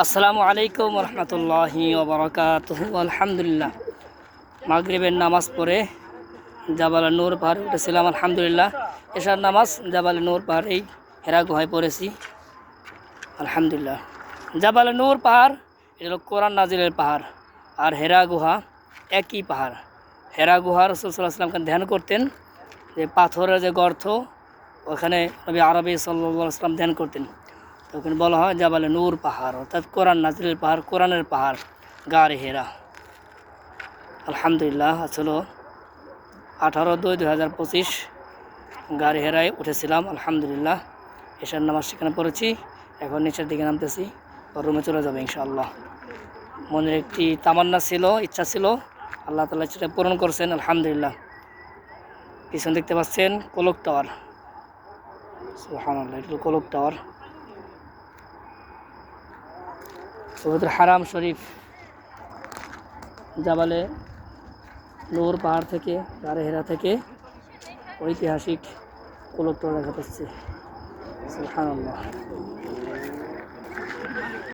আসসালামু আলাইকুম রহমতুল্লাহি ওবরাকাতুহু। আলহামদুলিল্লাহ, মাগরিবের নামাজ পড়ে জাবালে নূর পাহাড়ে উঠেছিলাম। আলহামদুলিল্লাহ, এশার নামাজ জাবালে নূর পাহাড়েই হেরা গুহায় পড়েছি। আলহামদুলিল্লাহ, জাবালে নূর পাহাড় এটা হলো কোরআন নাজিলের পাহাড়, আর হেরা গুহা একই পাহাড়। হেরা গুহা রাসূল সাল্লাল্লাহু আলাইহি ওয়াসাল্লাম ধ্যান করতেন, যে পাথরের যে গর্ত, ওখানে নবী আরবি সাল্লাল্লাহু আলাইহি ওয়াসাল্লাম ধ্যান করতেন। তখন বলা হয় জাবালে নূর পাহাড়, অর্থাৎ কোরআন নাজিলের পাহাড়, কোরআনের পাহাড়, গারে হেরা। আলহামদুলিল্লাহ, আসলে 18/2/2025 গারে হেরায় উঠেছিলাম। আলহামদুলিল্লাহ, এশার নামাজ সেখানে পড়েছি। এখন নিচের দিকে নামতেছি, রুমে চলে যাবে ইনশাআল্লাহ। মনের একটি তামান্না ছিল, ইচ্ছা ছিল, আল্লাহ তাআলা সেটা পূরণ করছেন। আলহামদুলিল্লাহ। পিছনে দেখতে পাচ্ছেন কোলক টাওয়ার। সুবহানাল্লাহ, এটা কোলক টাওয়ার। পবিত্র হারাম শরীফ জাবালে নূর পাহাড় থেকে, গারে হেরা থেকে ঐতিহাসিক কোলক টাওয়ার দেখা যাচ্ছে। সুবহানাল্লাহ।